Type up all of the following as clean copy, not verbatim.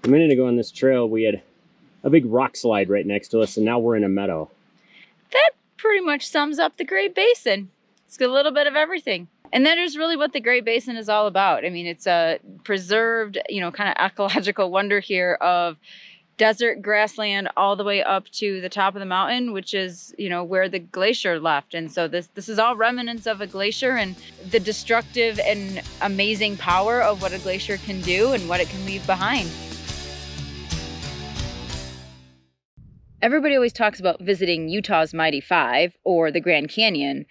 A minute ago on this trail, we had a big rock slide right next to us, and now we're in a meadow. That pretty much sums up the Great Basin. It's got a little bit of everything. And that is really what the Great Basin is all about. I mean, it's a preserved, kind of ecological wonder here of desert grassland all the way up to the top of the mountain, which is, where the glacier left. And so this is all remnants of a glacier and the destructive and amazing power of what a glacier can do and what it can leave behind. Everybody always talks about visiting Utah's Mighty Five or the Grand Canyon,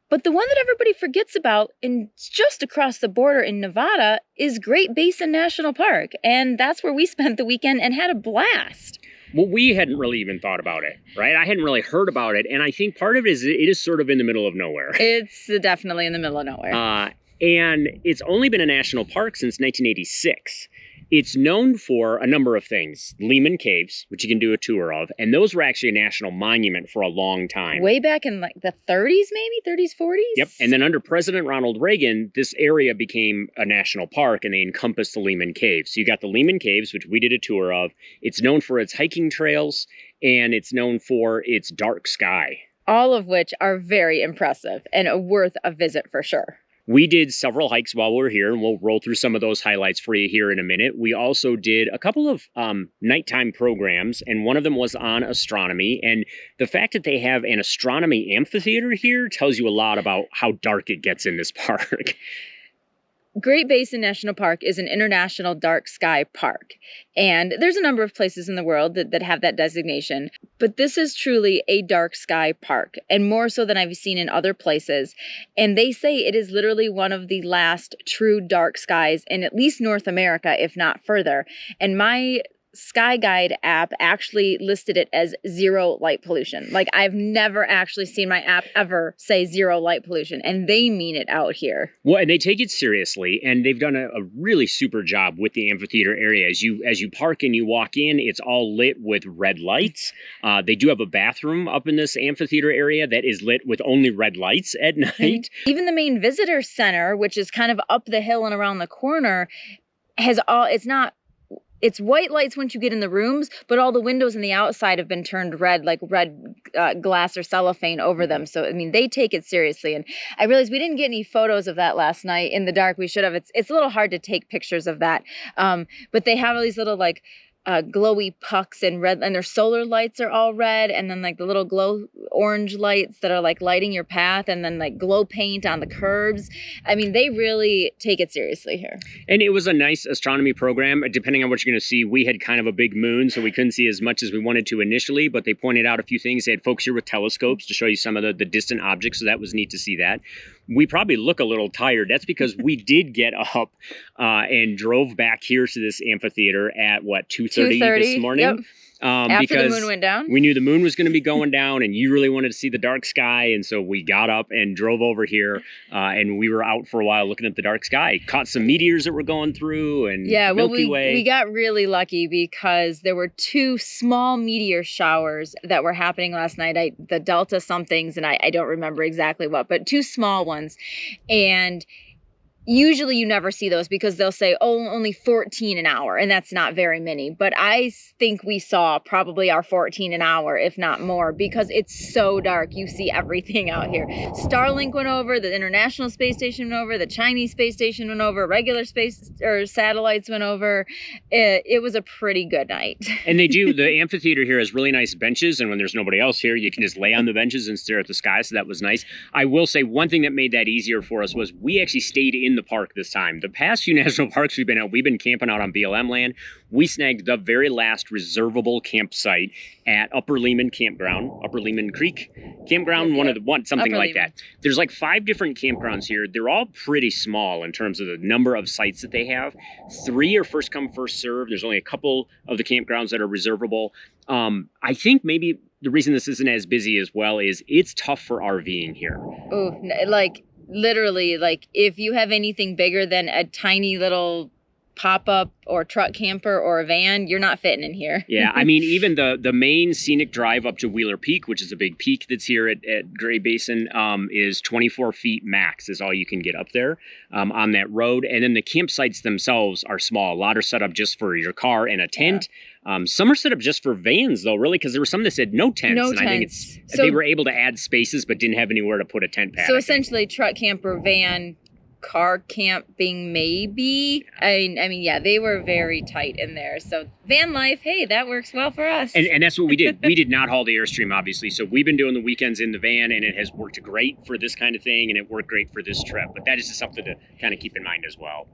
but the one that everybody forgets about, and just across the border in Nevada, is Great Basin National Park. And that's where we spent the weekend and had a blast. Well, we hadn't really even thought about it, right? I hadn't really heard about it. And I think part of it is sort of in the middle of nowhere. It's definitely in the middle of nowhere. And it's only been a national park since 1986. It's known for a number of things. Lehman Caves, which you can do a tour of. And those were actually a national monument for a long time. Way back in like the 30s, maybe? 30s, 40s? Yep. And then under President Ronald Reagan, this area became a national park and they encompassed the Lehman Caves. So you got the Lehman Caves, which we did a tour of. It's known for its hiking trails and it's known for its dark sky. All of which are very impressive and worth a visit for sure. We did several hikes while we were here, and we'll roll through some of those highlights for you here in a minute. We also did a couple of nighttime programs, and one of them was on astronomy. And the fact that they have an astronomy amphitheater here tells you a lot about how dark it gets in this park. Great Basin National Park is an international dark sky park. And there's a number of places in the world that have that designation. But this is truly a dark sky park, and more so than I've seen in other places. And they say it is literally one of the last true dark skies in at least North America, if not further. And my Sky Guide app actually listed it as 0 light pollution. Like, I've never actually seen my app ever say 0 light pollution, and they mean it out here. Well, and they take it seriously, and they've done a really super job with the amphitheater area. As you park and you walk in, it's all lit with red lights. They do have a bathroom up in this amphitheater area that is lit with only red lights at night. Even the main visitor center, which is kind of up the hill and around the corner, it's white lights once you get in the rooms, but all the windows on the outside have been turned red, like red glass or cellophane over them. So, I mean, they take it seriously. And I realized we didn't get any photos of that last night in the dark. We should have. It's a little hard to take pictures of that. But they have all these little glowy pucks and red, and their solar lights are all red, and then like the little glow orange lights that are like lighting your path, and then like glow paint on the curbs. I mean, they really take it seriously here. And it was a nice astronomy program. Depending on what you're going to see, we had kind of a big moon, so we couldn't see as much as we wanted to initially, but they pointed out a few things. They had folks here with telescopes to show you some of the distant objects, so that was neat to see that. We probably look a little tired. That's because we did get up and drove back here to this amphitheater at 2:30 this morning. Yep. After the moon went down? We knew the moon was going to be going down and you really wanted to see the dark sky. And so we got up and drove over here and we were out for a while looking at the dark sky. Caught some meteors that were going through and Milky Way. We got really lucky because there were 2 small meteor showers that were happening last night. The Delta somethings, and I don't remember exactly what, but 2 small ones. And usually you never see those because they'll say, only 14 an hour, and that's not very many. But I think we saw probably our 14 an hour, if not more, because it's so dark. You see everything out here. Starlink went over, the International Space Station went over, the Chinese Space Station went over, regular space or satellites went over. It was a pretty good night. And the amphitheater here has really nice benches, and when there's nobody else here, you can just lay on the benches and stare at the sky, so that was nice. I will say one thing that made that easier for us was we actually stayed in the park this time. The past few national parks we've been camping out on BLM land. We snagged the very last reservable campsite at Upper Lehman Campground, Upper Lehman Creek Campground, something Upper like Lehman. that. There's like 5 different campgrounds here. They're all pretty small in terms of the number of sites that they have. 3 are first come, first served. There's only a couple of the campgrounds that are reservable. I think maybe the reason this isn't as busy as well is it's tough for RVing here. Oh, literally, if you have anything bigger than a tiny little pop-up or truck camper or a van, you're not fitting in here. Yeah, I mean, even the main scenic drive up to Wheeler Peak, which is a big peak that's here at Great Basin, is 24 feet max is all you can get up there on that road. And then the campsites themselves are small. A lot are set up just for your car and a tent. Yeah. Some are set up just for vans, though, really, because there were some that said no tents. No and tents. I think they were able to add spaces but didn't have anywhere to put a tent pad. So essentially truck camper, van, car camping, maybe. I mean, yeah, they were very tight in there. So van life, hey, that works well for us. And that's what we did. We did not haul the Airstream, obviously. So we've been doing the weekends in the van, and it has worked great for this kind of thing, and it worked great for this trip. But that is just something to kind of keep in mind as well.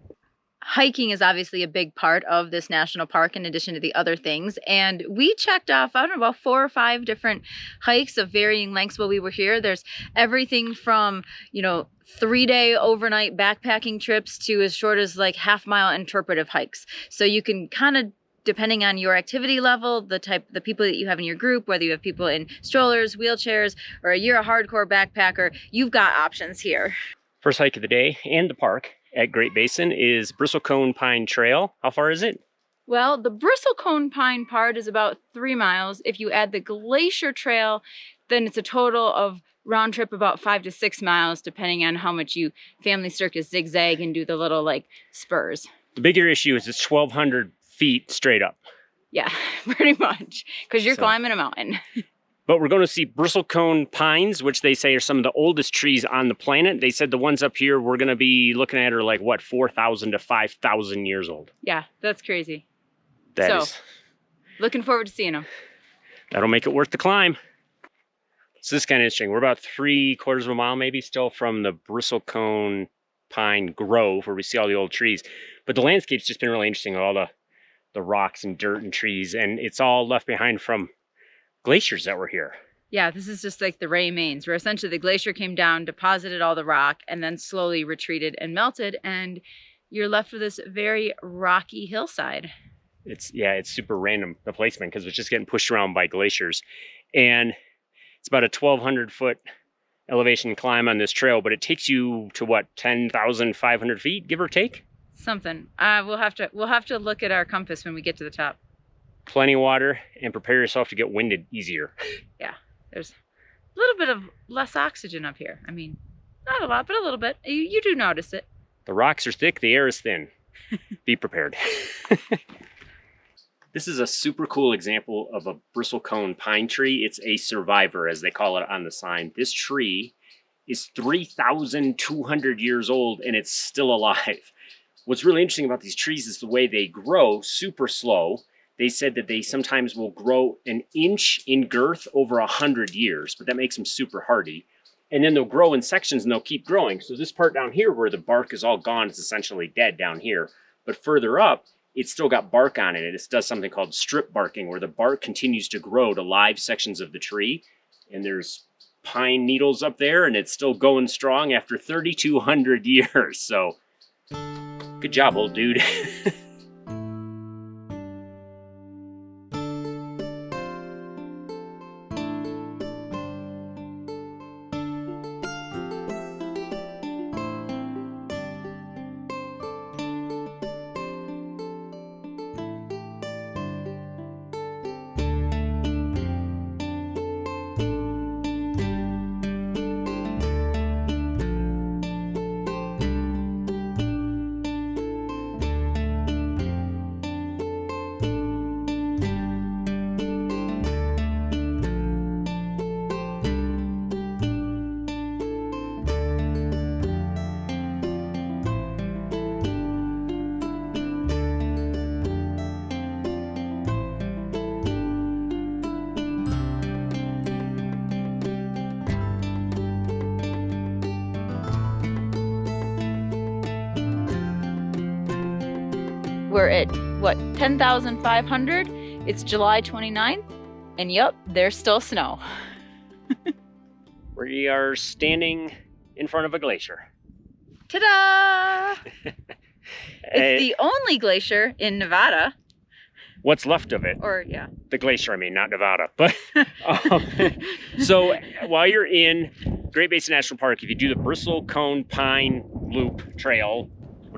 Hiking is obviously a big part of this national park in addition to the other things. And we checked off, I don't know, about 4 or 5 different hikes of varying lengths while we were here. There's everything from, 3-day overnight backpacking trips to as short as like half-mile interpretive hikes. So you can kind of, depending on your activity level, the people that you have in your group, whether you have people in strollers, wheelchairs, or you're a hardcore backpacker, you've got options here. First hike of the day and the park at Great Basin is Bristlecone Pine Trail. How far is it? Well, the Bristlecone Pine part is about 3 miles. If you add the Glacier Trail, then it's a total of round trip about 5 to 6 miles, depending on how much you family circus zigzag and do the little like spurs. The bigger issue is it's 1,200 feet straight up. Yeah, pretty much, because you're climbing a mountain. But we're going to see bristlecone pines, which they say are some of the oldest trees on the planet. They said the ones up here we're going to be looking at are like, 4,000 to 5,000 years old. Yeah, that's crazy. That is. Looking forward to seeing them. That'll make it worth the climb. So this is kind of interesting. We're about 3/4 of a mile maybe still from the bristlecone pine grove where we see all the old trees. But the landscape's just been really interesting, all the rocks and dirt and trees. And it's all left behind from glaciers that were here. Yeah, this is just like the remains, where essentially the glacier came down, deposited all the rock, and then slowly retreated and melted, and you're left with this very rocky hillside. It's super random, the placement, because it's just getting pushed around by glaciers. And it's about a 1,200 foot elevation climb on this trail, but it takes you to 10,500 feet, give or take? Something. We'll have to look at our compass when we get to the top. Plenty of water, and prepare yourself to get winded easier. Yeah, there's a little bit of less oxygen up here. I mean, not a lot, but a little bit. You do notice it. The rocks are thick, the air is thin. Be prepared. This is a super cool example of a bristlecone pine tree. It's a survivor, as they call it on the sign. This tree is 3,200 years old, and it's still alive. What's really interesting about these trees is the way they grow super slow. They said that they sometimes will grow an inch in girth over 100 years, but that makes them super hardy. And then they'll grow in sections and they'll keep growing. So this part down here where the bark is all gone is essentially dead down here. But further up, it's still got bark on it. And it does something called strip barking, where the bark continues to grow to live sections of the tree. And there's pine needles up there, and it's still going strong after 3,200 years. So good job, old dude. We're at, 10,500? It's July 29th, and yep, there's still snow. We are standing in front of a glacier. Ta-da! It's the only glacier in Nevada. What's left of it. Or, yeah. The glacier, I mean, not Nevada. But so while you're in Great Basin National Park, if you do the Bristlecone Pine Loop Trail,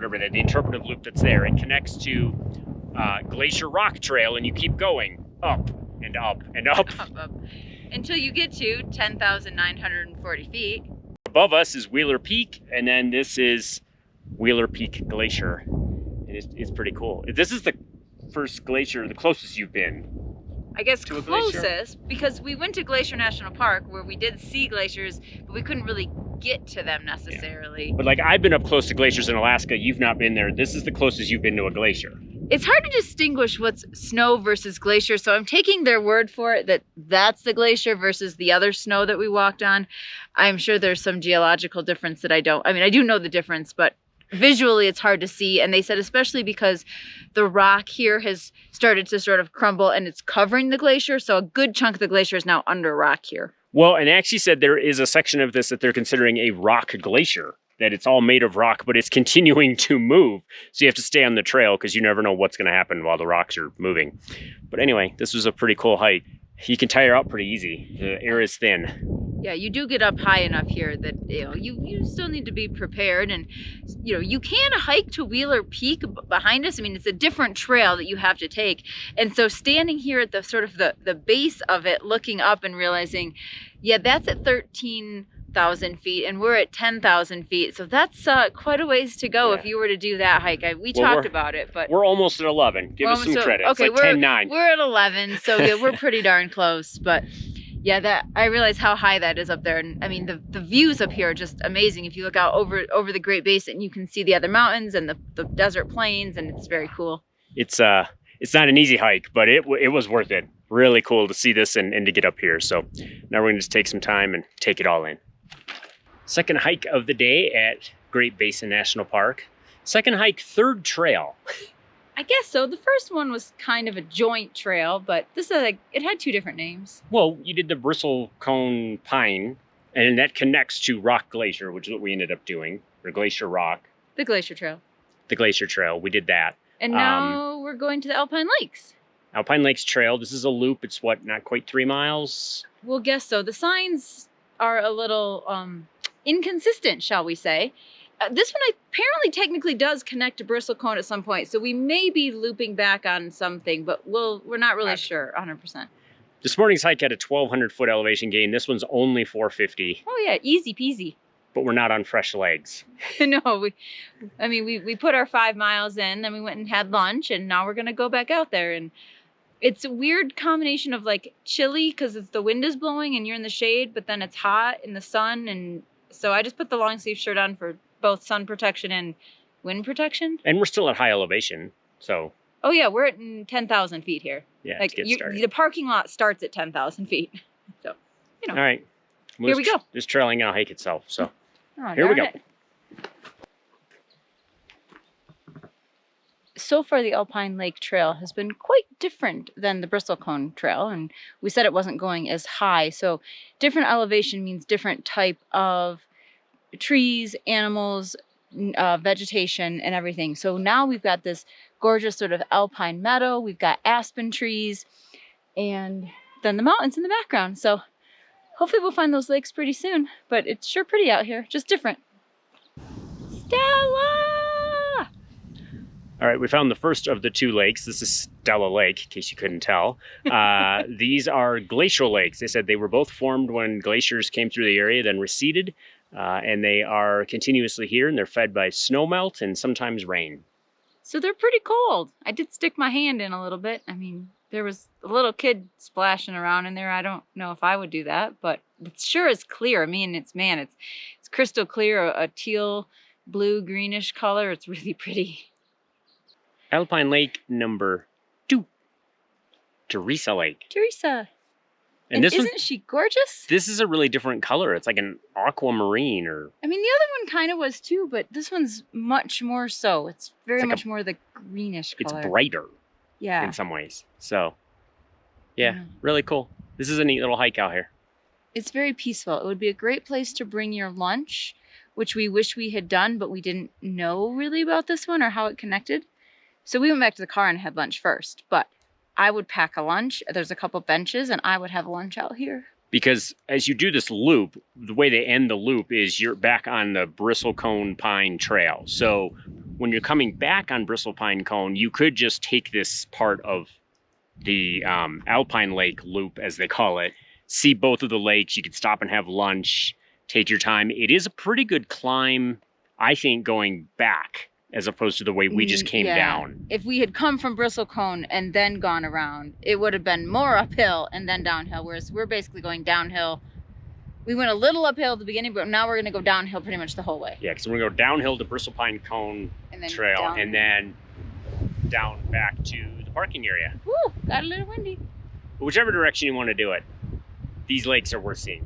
whatever the interpretive loop that's there. It connects to Glacier Rock Trail, and you keep going up and up and up. Up, until you get to 10,940 feet. Above us is Wheeler Peak, and then this is Wheeler Peak Glacier. And it's pretty cool. This is the first glacier, the closest you've been. I guess to a closest, glacier? because we went to Glacier National Park where we did see glaciers, but we couldn't really get to them necessarily. Yeah. But like, I've been up close to glaciers in Alaska. You've not been there. This is the closest you've been to a glacier. It's hard to distinguish what's snow versus glacier, so I'm taking their word for it that that's the glacier versus the other snow that we walked on. I'm sure there's some geological difference that I do know the difference, but visually it's hard to see. And they said especially because the rock here has started to sort of crumble and it's covering the glacier, so a good chunk of the glacier is now under rock here. Well, and actually said there is a section of this that they're considering a rock glacier, that it's all made of rock, but it's continuing to move. So you have to stay on the trail because you never know what's going to happen while the rocks are moving. But anyway, this was a pretty cool hike. You can tire out pretty easy. The air is thin. Yeah, you do get up high enough here that you still need to be prepared, and you can hike to Wheeler Peak behind us. I mean, it's a different trail that you have to take, and so standing here at the sort of the base of it, looking up and realizing, yeah, that's at 13,000 feet, and we're at 10,000 feet, so that's quite a ways to go. Yeah. If you were to do that hike. We talked about it, but we're almost at 11. Give us some credit. Okay, it's like 10-9. We're at 11, so yeah, we're pretty darn close, but. Yeah, that I realize how high that is up there, and I mean the views up here are just amazing. If you look out over the Great Basin, you can see the other mountains and the desert plains, and it's very cool. It's not an easy hike, but it was worth it. Really cool to see this and to get up here. So now we're gonna just take some time and take it all in. Second hike of the day at Great Basin National Park. Second hike, third trail. I guess so. The first one was kind of a joint trail, but this is it had two different names. Well, you did the Bristlecone Pine, and that connects to Rock Glacier, which is what we ended up doing, or Glacier Rock. The Glacier Trail. The Glacier Trail. We did that. And now we're going to the Alpine Lakes. Alpine Lakes Trail. This is a loop. It's what, not quite 3 miles? We'll guess so. The signs are a little inconsistent, shall we say. This one apparently technically does connect to Bristlecone at some point, so we may be looping back on something, but we're not really sure 100%. This morning's hike had a 1,200-foot elevation gain. This one's only 450. Oh yeah, easy peasy. But we're not on fresh legs. No, we put our 5 miles in, then we went and had lunch, and now we're gonna go back out there. And it's a weird combination of like chilly because the wind is blowing and you're in the shade, but then it's hot in the sun, and so I just put the long sleeve shirt on for both sun protection and wind protection. And we're still at high elevation, so. Oh yeah, we're at 10,000 feet here. Yeah, like the parking lot starts at 10,000 feet. So, All right. Well, here we go. This trail ain't gonna hike itself, so. Oh, here we go. So far, the Alpine Lake Trail has been quite different than the Bristlecone Trail, and we said it wasn't going as high. So different elevation means different type of trees, animals, vegetation, and everything. So now we've got this gorgeous sort of alpine meadow. We've got aspen trees, and then the mountains in the background. So hopefully we'll find those lakes pretty soon. But it's sure pretty out here, just different. Stella! All right, we found the first of the 2 lakes. This is Stella Lake, in case you couldn't tell. These are glacial lakes. They said they were both formed when glaciers came through the area, then receded. And they are continuously here, and they're fed by snowmelt and sometimes rain. So they're pretty cold. I did stick my hand in a little bit. I mean, there was a little kid splashing around in there. I don't know if I would do that, but it sure is clear. I mean, it's crystal clear, a teal, blue, greenish color. It's really pretty. Alpine Lake number 2. Teresa Lake. Teresa. And this isn't she gorgeous? This is a really different color. It's like an aquamarine or... I mean, the other one kind of was too, but this one's much more so. It's very much more the greenish color. It's brighter. Yeah. In some ways. So, yeah, really cool. This is a neat little hike out here. It's very peaceful. It would be a great place to bring your lunch, which we wish we had done, but we didn't know really about this one or how it connected. So we went back to the car and had lunch first, but I would pack a lunch. There's a couple benches, and I would have lunch out here. Because as you do this loop, the way they end the loop is you're back on the Bristlecone Pine Trail. So when you're coming back on Bristlecone Cone, you could just take this part of the Alpine Lake loop, as they call it, see both of the lakes. You could stop and have lunch, take your time. It is a pretty good climb, I think, going back, as opposed to the way we just came down. If we had come from Bristlecone and then gone around, it would have been more uphill and then downhill, whereas we're basically going downhill. We went a little uphill at the beginning, but now we're going to go downhill pretty much the whole way. Yeah, because we're going to go downhill to Bristlecone Cone Trail and then down back to the parking area. Woo, got a little windy. But whichever direction you want to do it, these lakes are worth seeing.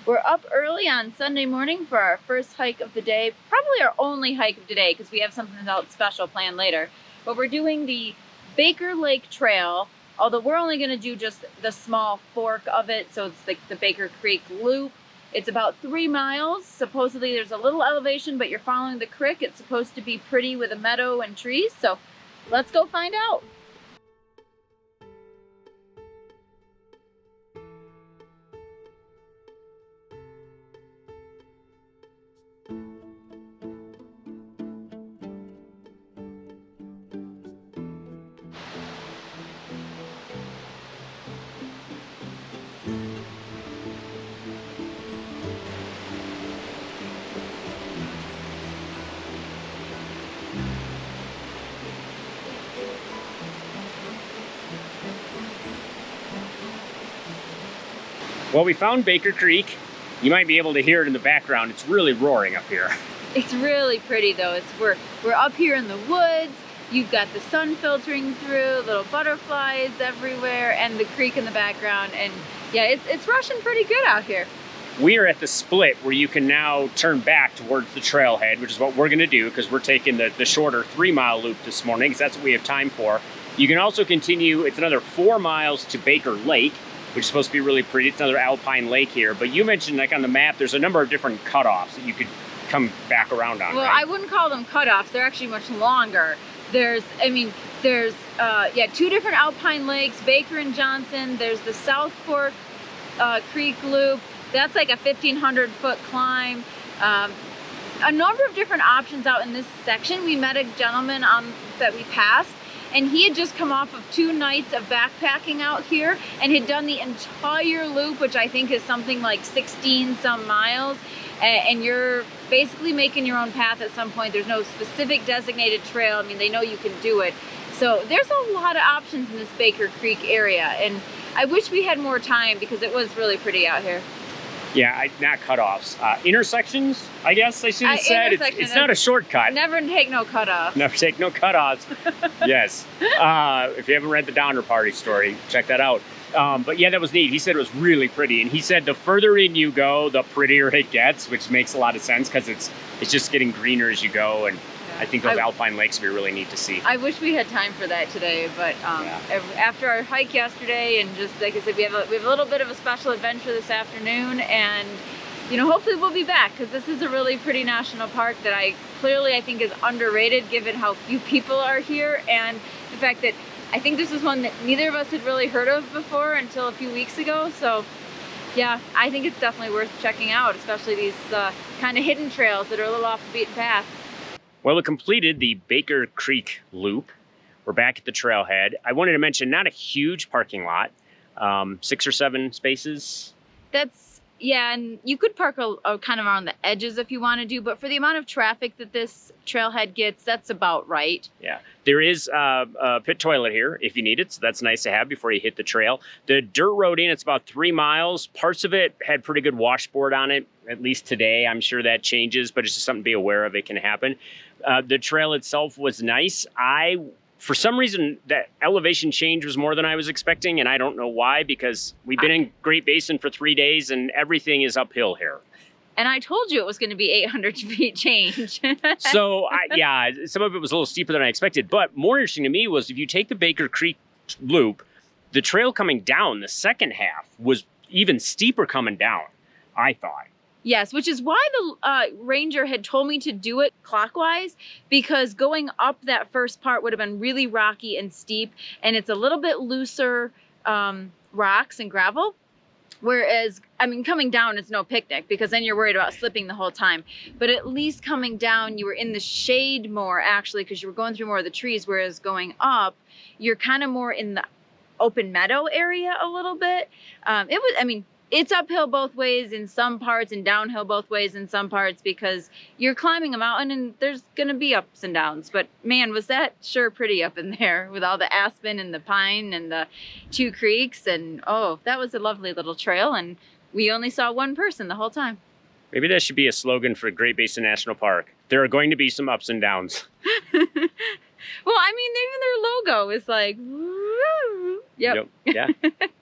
We're up early on Sunday morning for our first hike of the day, probably our only hike of the day because we have something else special planned later. But we're doing the Baker Lake Trail, although we're only going to do just the small fork of it, so it's like the Baker Creek Loop. It's about 3 miles. Supposedly there's a little elevation, but you're following the creek. It's supposed to be pretty with a meadow and trees, so let's go find out. Well, we found Baker Creek. You might be able to hear it in the background. It's really roaring up here. It's really pretty though. We're up here in the woods. You've got the sun filtering through, little butterflies everywhere, and the creek in the background. And yeah, it's rushing pretty good out here. We are at the split where you can now turn back towards the trailhead, which is what we're going to do because we're taking the shorter 3-mile loop this morning because that's what we have time for. You can also continue. It's another 4 miles to Baker Lake, which is supposed to be really pretty. It's another alpine lake here. But you mentioned, like on the map, there's a number of different cutoffs that you could come back around on, well, right? I wouldn't call them cutoffs. They're actually much longer. There's 2 different alpine lakes, Baker and Johnson. There's the South Fork Creek Loop. That's like a 1,500-foot climb. A number of different options out in this section. We met a gentleman that we passed, and he had just come off of 2 nights of backpacking out here and had done the entire loop, which I think is something like 16 some miles. And you're basically making your own path at some point. There's no specific designated trail. I mean, they know you can do it. So there's a lot of options in this Baker Creek area. And I wish we had more time because it was really pretty out here. Yeah, not cutoffs. Intersections, I guess I should have said. It's not a shortcut. Never take no cutoffs. Never take no cutoffs. Yes. If you haven't read the Donner Party story, check that out. But yeah, that was neat. He said it was really pretty. And he said the further in you go, the prettier it gets, which makes a lot of sense because it's just getting greener as you go. And I think those alpine lakes would be really neat to see. I wish we had time for that today, but after our hike yesterday, and just like I said, we have a little bit of a special adventure this afternoon, and hopefully we'll be back because this is a really pretty national park that I think is underrated given how few people are here, and the fact that I think this is one that neither of us had really heard of before until a few weeks ago. So yeah, I think it's definitely worth checking out, especially these kind of hidden trails that are a little off the beaten path. Well, we completed the Baker Creek Loop. We're back at the trailhead. I wanted to mention, not a huge parking lot, 6 or 7 spaces. Yeah, and you could park a kind of on the edges if you want to do, but for the amount of traffic that this trailhead gets, that's about right. Yeah, there is a pit toilet here if you need it, so that's nice to have before you hit the trail. The dirt road in, it's about 3 miles. Parts of it had pretty good washboard on it, at least today. I'm sure that changes, but it's just something to be aware of. It can happen. The trail itself was nice. For some reason, that elevation change was more than I was expecting, and I don't know why, because we've been in Great Basin for 3 days, and everything is uphill here. And I told you it was going to be 800 feet change. So, some of it was a little steeper than I expected, but more interesting to me was if you take the Baker Creek Loop, the trail coming down, the second half, was even steeper coming down, I thought. Yes, which is why the ranger had told me to do it clockwise, because going up that first part would have been really rocky and steep, and it's a little bit looser rocks and gravel. Whereas, I mean, coming down is no picnic because then you're worried about slipping the whole time. But at least coming down, you were in the shade more actually because you were going through more of the trees. Whereas going up, you're kind of more in the open meadow area a little bit. I mean, it's uphill both ways in some parts and downhill both ways in some parts because you're climbing a mountain and there's going to be ups and downs. But man, was that sure pretty up in there with all the aspen and the pine and the 2 creeks. And oh, that was a lovely little trail. And we only saw one person the whole time. Maybe that should be a slogan for Great Basin National Park. There are going to be some ups and downs. Well, I mean, even their logo is like, woo. Yep. Yeah,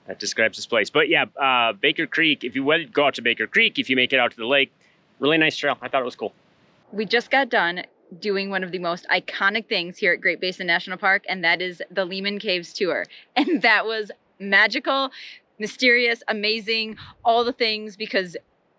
that describes this place. But yeah, Baker Creek, if you go out to Baker Creek, if you make it out to the lake, really nice trail. I thought it was cool. We just got done doing one of the most iconic things here at Great Basin National Park, and that is the Lehman Caves tour. And that was magical, mysterious, amazing, all the things because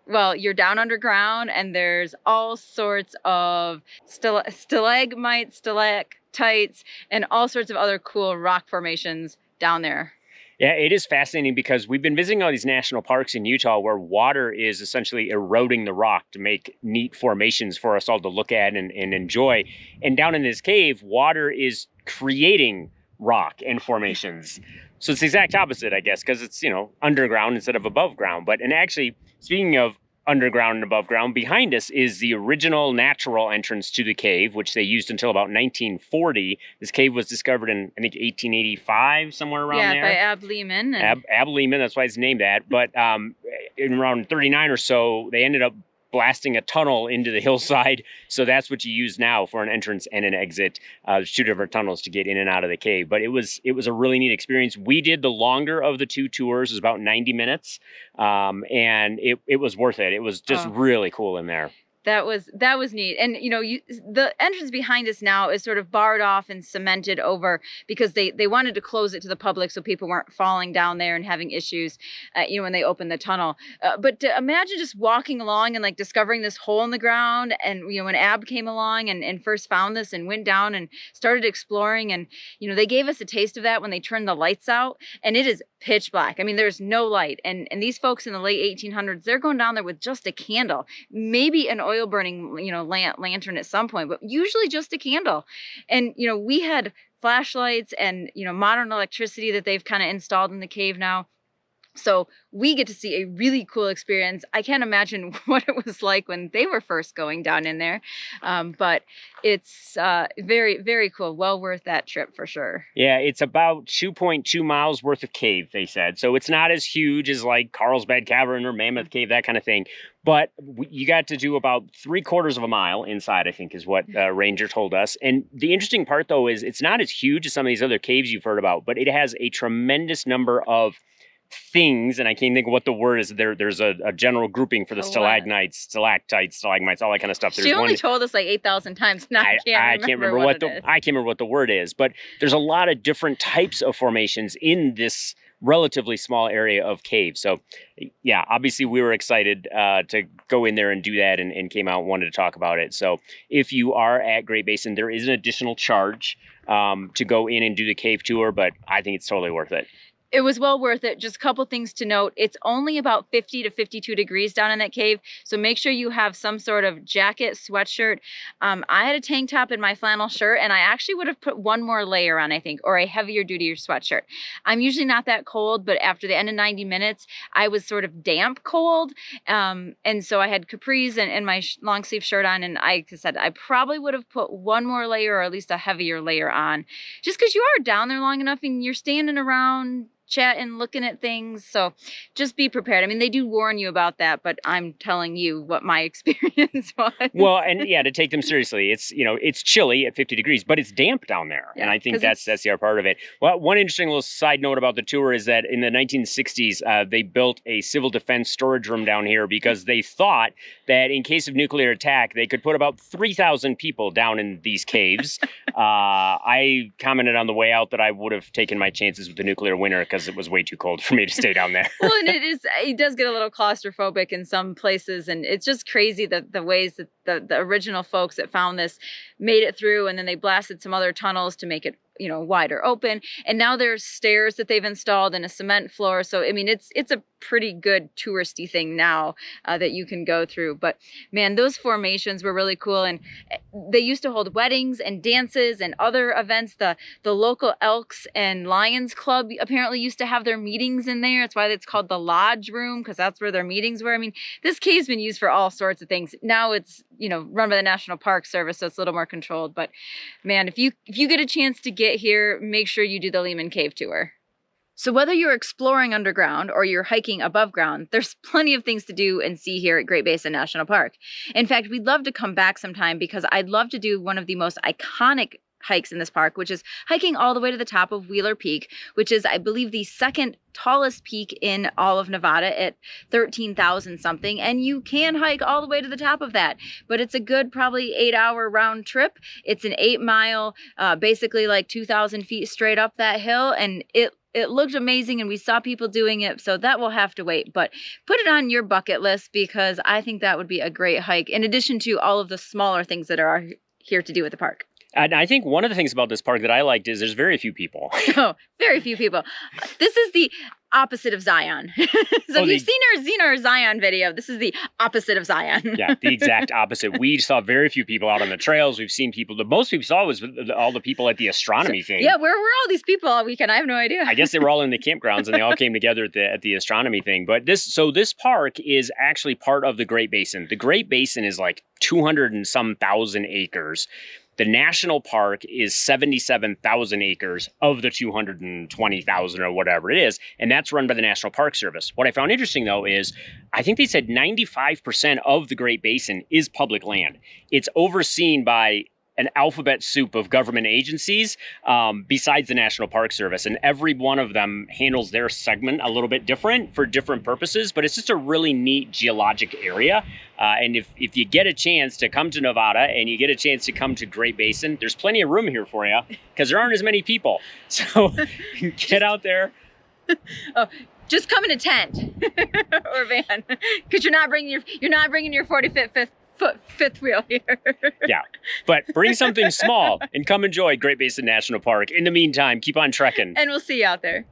well, you're down underground and there's all sorts of stalagmites, stalactites, and all sorts of other cool rock formations down there. Yeah, it is fascinating because we've been visiting all these national parks in Utah where water is essentially eroding the rock to make neat formations for us all to look at and enjoy. And down in this cave, water is creating rock and formations. So it's the exact opposite, I guess, because it's, underground instead of above ground. And actually, speaking of underground and above ground, behind us is the original natural entrance to the cave, which they used until about 1940. This cave was discovered in, I think, 1885, somewhere around there. Yeah, by Ab Lehman. Ab Lehman, that's why it's named that. But in around 39 or so, they ended up blasting a tunnel into the hillside. So that's what you use now for an entrance and an exit. There's 2 different tunnels to get in and out of the cave. But it was a really neat experience. We did the longer of the 2 tours. It was about 90 minutes. And it was worth it. It was just really cool in there. That was neat. And, the entrance behind us now is sort of barred off and cemented over because they wanted to close it to the public so people weren't falling down there and having issues, when they opened the tunnel. But to imagine just walking along and like discovering this hole in the ground. And, when Ab came along and first found this and went down and started exploring and, they gave us a taste of that when they turned the lights out and it is pitch black. I mean, there's no light. And these folks in the late 1800s, they're going down there with just a candle, maybe an oil burning, lantern at some point, but usually just a candle. And, we had flashlights and, modern electricity that they've kind of installed in the cave now. So we get to see a really cool experience. I can't imagine what it was like when they were first going down in there. But it's very, very cool. Well worth that trip for sure. Yeah, it's about 2.2 miles worth of cave, they said. So it's not as huge as like Carlsbad Cavern or Mammoth Cave, that kind of thing. But you got to do about 3/4 of a mile inside, I think is what Ranger told us. And the interesting part, though, is it's not as huge as some of these other caves you've heard about, but it has a tremendous number of things, and I can't think of what the word is. There's a general grouping for the stalagmites, stalactites, stalagmites, all that kind of stuff. She only told us like 8,000 times. I can't remember what the word is, but there's a lot of different types of formations in this relatively small area of cave. So yeah, obviously we were excited to go in there and do that and came out and wanted to talk about it. So if you are at Great Basin, there is an additional charge to go in and do the cave tour, but I think it's totally worth it. It was well worth it. Just a couple things to note. It's only about 50 to 52 degrees down in that cave. So make sure you have some sort of jacket, sweatshirt. I had a tank top in my flannel shirt, and I actually would have put one more layer on, I think, or a heavier duty sweatshirt. I'm usually not that cold, but after the end of 90 minutes, I was sort of damp cold. And so I had capris and my long sleeve shirt on. And I said, I probably would have put one more layer or at least a heavier layer on just because you are down there long enough and you're standing around chatting, looking at things. So just be prepared. I mean, they do warn you about that, but I'm telling you what my experience was. Well, and yeah, to take them seriously, it's, it's chilly at 50 degrees, but it's damp down there. Yeah, and I think that's the other part of it. Well, one interesting little side note about the tour is that in the 1960s, they built a civil defense storage room down here because they thought that in case of nuclear attack, they could put about 3,000 people down in these caves. I commented on the way out that I would have taken my chances with the nuclear winter because it was way too cold for me to stay down there. Well, and it does get a little claustrophobic in some places, and it's just crazy that the ways that the original folks that found this made it through, and then they blasted some other tunnels to make it wider open, and now there's stairs that they've installed and a cement floor. So I mean, it's a pretty good touristy thing now that you can go through. But man, those formations were really cool, and they used to hold weddings and dances and other events. The local Elks and Lions Club apparently used to have their meetings in there. That's why it's called the Lodge Room, because that's where their meetings were. I mean, this cave's been used for all sorts of things. Now it's, you know, run by the National Park Service, so it's a little more controlled. But man, if you get a chance to get here, make sure you do the Lehman Cave tour. So whether you're exploring underground or you're hiking above ground, there's plenty of things to do and see here at Great Basin National Park. In fact, we'd love to come back sometime because I'd love to do one of the most iconic hikes in this park, which is hiking all the way to the top of Wheeler Peak, which is, I believe, the second tallest peak in all of Nevada at 13,000 something. And you can hike all the way to the top of that, but it's a good probably 8-hour round trip. It's an 8-mile, basically like 2,000 feet straight up that hill. And it looked amazing, and we saw people doing it, so that will have to wait. But put it on your bucket list because I think that would be a great hike, in addition to all of the smaller things that are here to do at the park. And I think one of the things about this park that I liked is there's very few people. Oh, very few people. This is the opposite of Zion. So if you've seen our Zion video, this is the opposite of Zion. Yeah, the exact opposite. We saw very few people out on the trails. We've seen people. The most we saw was all the people at the astronomy thing. Yeah, where were all these people all weekend? I have no idea. I guess they were all in the campgrounds and they all came together at the astronomy thing. But this park is actually part of the Great Basin. The Great Basin is like 200 and some thousand acres. The national park is 77,000 acres of the 220,000 or whatever it is, and that's run by the National Park Service. What I found interesting, though, is I think they said 95% of the Great Basin is public land. It's overseen by an alphabet soup of government agencies besides the National Park Service. And every one of them handles their segment a little bit different for different purposes, but it's just a really neat geologic area. And if you get a chance to come to Nevada and you get a chance to come to Great Basin, there's plenty of room here for you because there aren't as many people. So get out there. Oh, just come in a tent or van, because you're not bringing your 45th fifth wheel here. Yeah, but bring something small and come enjoy Great Basin National Park. In the meantime, keep on trekking. And we'll see you out there.